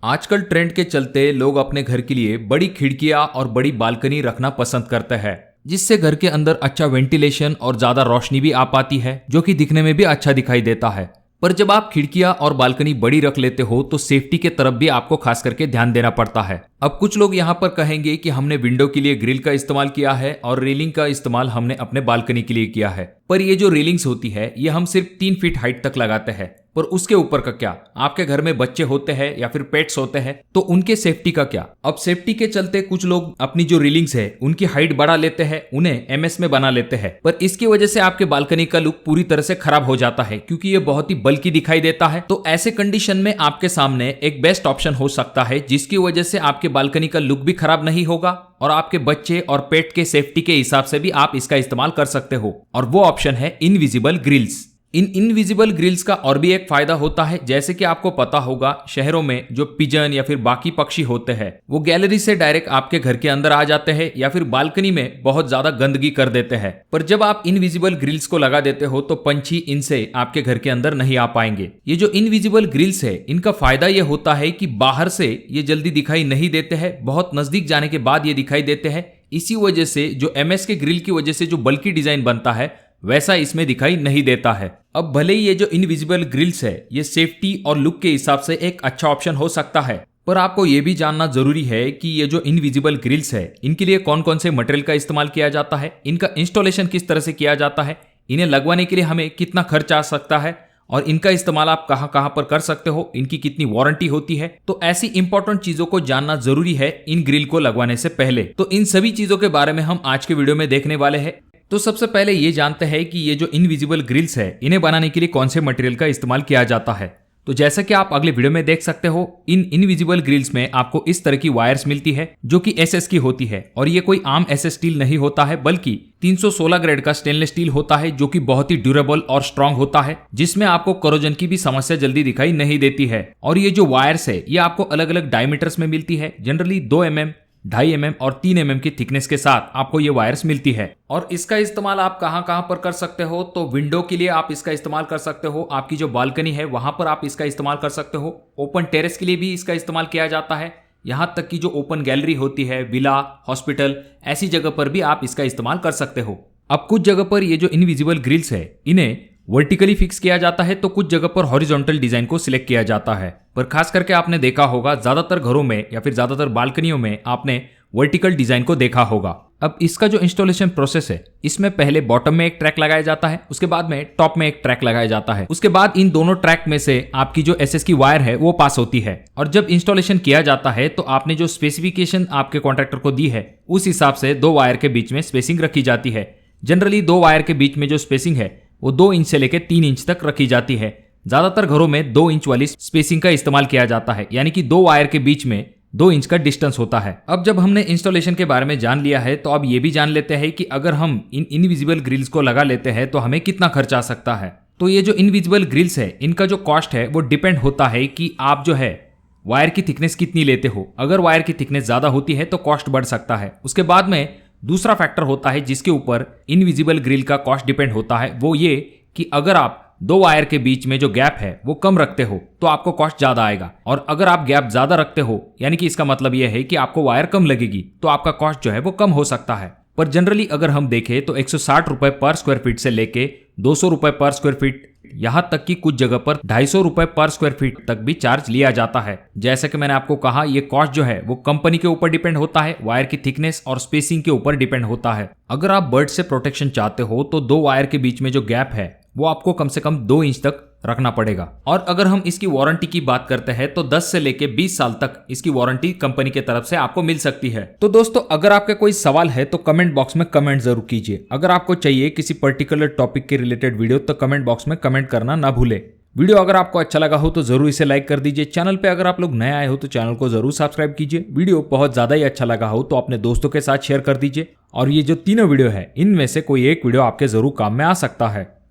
आजकल ट्रेंड के चलते लोग अपने घर के लिए बड़ी खिड़कियां और बड़ी बालकनी रखना पसंद करते हैं, जिससे घर के अंदर अच्छा वेंटिलेशन और ज्यादा रोशनी भी आ पाती है, जो कि दिखने में भी अच्छा दिखाई देता है। पर जब आप खिड़कियां और बालकनी बड़ी रख लेते हो तो सेफ्टी के तरफ भी आपको खास करके ध्यान देना पड़ता है। अब कुछ लोग यहाँ पर कहेंगे कि हमने विंडो के लिए ग्रिल का इस्तेमाल किया है और रेलिंग का इस्तेमाल हमने अपने बालकनी के लिए किया है, पर ये जो रेलिंग्स होती है ये हम सिर्फ 3 फीट हाइट तक लगाते हैं। पर उसके ऊपर का क्या? आपके घर में बच्चे होते हैं या फिर पेट्स होते हैं, तो उनके सेफ्टी का क्या? अब सेफ्टी के चलते कुछ लोग अपनी जो रेलिंग्स है उनकी हाइट बढ़ा लेते हैं, उन्हें एमएस में बना लेते हैं, पर इसकी वजह से आपके बालकनी का लुक पूरी तरह से खराब हो जाता है, क्योंकि ये बहुत ही बल्कि दिखाई देता है। तो ऐसे कंडीशन में आपके सामने एक बेस्ट ऑप्शन हो सकता है, जिसकी वजह से आपके बालकनी का लुक भी खराब नहीं होगा और आपके बच्चे और पेट के सेफ्टी के हिसाब से भी आप इसका इस्तेमाल कर सकते हो, और वो ऑप्शन है invisible grills. In invisible grills का और भी एक फायदा होता है, जैसे कि आपको पता होगा शहरों में जो पिजन या फिर बाकी पक्षी होते हैं वो गैलरी से डायरेक्ट आपके घर के अंदर आ जाते हैं या फिर बालकनी में बहुत ज्यादा गंदगी कर देते हैं। पर जब आप इनविजिबल ग्रिल्स को लगा देते हो तो पंछी इनसे आपके घर के अंदर नहीं आ पाएंगे। ये जो इनविजिबल ग्रिल्स है इनका फायदा ये होता है कि बाहर से ये जल्दी दिखाई नहीं देते हैं, बहुत नजदीक जाने के बाद ये दिखाई देते हैं। इसी वजह से जो एमएस के ग्रिल की वजह से जो बल्कि डिजाइन बनता है वैसा इसमें दिखाई नहीं देता है। अब भले ही ये जो इनविजिबल ग्रिल्स है ये सेफ्टी और लुक के हिसाब से एक अच्छा ऑप्शन हो सकता है, पर आपको ये भी जानना जरूरी है कि ये जो इनविजिबल ग्रिल्स है इनके लिए कौन कौन से मटेरियल का इस्तेमाल किया जाता है, इनका इंस्टॉलेशन किस तरह से किया जाता है, इन्हें लगवाने के लिए हमें कितना खर्च आ सकता है और इनका इस्तेमाल आप कहां कहां पर कर सकते हो, इनकी कितनी वारंटी होती है। तो ऐसी इंपॉर्टेंट चीजों को जानना जरूरी है इन ग्रिल को लगवाने से पहले। तो इन सभी चीजों के बारे में हम आज के वीडियो में देखने वाले हैं। तो सबसे पहले ये जानते हैं कि ये जो इनविजिबल ग्रिल्स है इन्हें बनाने के लिए कौन से मटेरियल का इस्तेमाल किया जाता है। तो जैसा कि आप अगले वीडियो में देख सकते हो, इन इनविजिबल ग्रिल्स में आपको इस तरह की वायर्स मिलती है जो कि एसएस की होती है, और ये कोई आम एसएस स्टील नहीं होता है, बल्कि 316 ग्रेड का स्टेनलेस स्टील होता है, जो कि बहुत ही ड्यूरेबल और स्ट्रांग होता है, जिसमें आपको करोजन की भी समस्या जल्दी दिखाई नहीं देती है। और ये जो वायर्स है ये आपको अलग अलग डायमीटर्स में मिलती है, जनरली 2 mm, 2.5 mm और 3 mm की थिकनेस के साथ आपको ये वायर्स मिलती है। और इसका इस्तेमाल आप कहां कहां पर कर सकते हो, तो विंडो के लिए आप इसका इस्तेमाल कर सकते हो, आपकी जो बालकनी है वहां पर आप इसका इस्तेमाल कर सकते हो, ओपन टेरेस के लिए भी इसका इस्तेमाल किया जाता है, यहां तक कि जो ओपन गैलरी होती है, विला, हॉस्पिटल, ऐसी जगह पर भी आप इसका इस्तेमाल कर सकते हो। अब कुछ जगह पर ये जो इनविजिबल ग्रिल्स है इन्हें वर्टिकली फिक्स किया जाता है, तो कुछ जगह पर हॉरिजॉन्टल डिजाइन को सिलेक्ट किया जाता है। पर खास करके आपने देखा होगा ज्यादातर घरों में या फिर ज्यादातर बालकनियों में आपने वर्टिकल डिजाइन को देखा होगा। अब इसका जो इंस्टॉलेशन प्रोसेस है इसमें पहले बॉटम में एक ट्रैक लगाया जाता है, उसके बाद में टॉप में एक ट्रैक लगाया जाता है, उसके बाद इन दोनों ट्रैक में से आपकी जो एसएस की वायर है वो पास होती है। और जब इंस्टॉलेशन किया जाता है तो आपने जो स्पेसिफिकेशन आपके कॉन्ट्रैक्टर को दी है उस हिसाब से 2 वायर के बीच में स्पेसिंग रखी जाती है। जनरली 2 वायर के बीच में जो स्पेसिंग है वो 2 इंच से लेकर 3 इंच तक रखी जाती है। ज्यादातर घरों में 2 इंच वाली स्पेसिंग का इस्तेमाल किया जाता है, यानी कि 2 वायर के बीच में 2 इंच का डिस्टेंस होता है। अब जब हमने इंस्टॉलेशन के बारे में जान लिया है तो अब ये भी जान लेते हैं कि अगर हम इन इनविजिबल ग्रिल्स को लगा लेते हैं तो हमें कितना खर्च आ सकता है। तो ये जो इनविजिबल ग्रिल्स है इनका जो कॉस्ट है वो डिपेंड होता है कि आप जो है वायर की थिकनेस कितनी लेते हो। अगर वायर की थिकनेस ज्यादा होती है तो कॉस्ट बढ़ सकता है। उसके बाद में दूसरा फैक्टर होता है जिसके ऊपर इनविजिबल ग्रिल का कॉस्ट डिपेंड होता है, वो ये कि अगर आप 2 वायर के बीच में जो गैप है वो कम रखते हो तो आपको कॉस्ट ज्यादा आएगा, और अगर आप गैप ज्यादा रखते हो यानी कि इसका मतलब यह है कि आपको वायर कम लगेगी तो आपका कॉस्ट जो है वो कम हो सकता है। पर जनरली अगर हम देखें तो 160 रुपए पर स्क्वायर फीट से लेके 200 रुपए पर स्क्वायर फीट, यहां तक कि कुछ जगह पर 250 रुपए पर स्क्वायर फीट तक भी चार्ज लिया जाता है। जैसे कि मैंने आपको कहा ये कॉस्ट जो है वो कंपनी के ऊपर डिपेंड होता है, वायर की थिकनेस और स्पेसिंग के ऊपर डिपेंड होता है। अगर आप बर्ड से प्रोटेक्शन चाहते हो तो 2 वायर के बीच में जो गैप है वो आपको कम से कम 2 इंच तक रखना पड़ेगा। और अगर हम इसकी वारंटी की बात करते हैं तो 10 से लेके 20 साल तक इसकी वारंटी कंपनी की तरफ से आपको मिल सकती है। तो दोस्तों अगर आपके कोई सवाल है तो कमेंट बॉक्स में कमेंट जरूर कीजिए। अगर आपको चाहिए किसी पर्टिकुलर टॉपिक के रिलेटेड वीडियो तो कमेंट बॉक्स में कमेंट करना ना भूले। वीडियो अगर आपको अच्छा लगा हो तो जरूर इसे लाइक कर दीजिए। चैनल पे अगर आप लोग नए आए हो तो चैनल को जरूर सब्सक्राइब कीजिए। वीडियो बहुत ज्यादा ही अच्छा लगा हो तो अपने दोस्तों के साथ शेयर कर दीजिए। और ये जो तीनों वीडियो है इनमें से कोई एक वीडियो आपके जरूर काम में आ सकता है।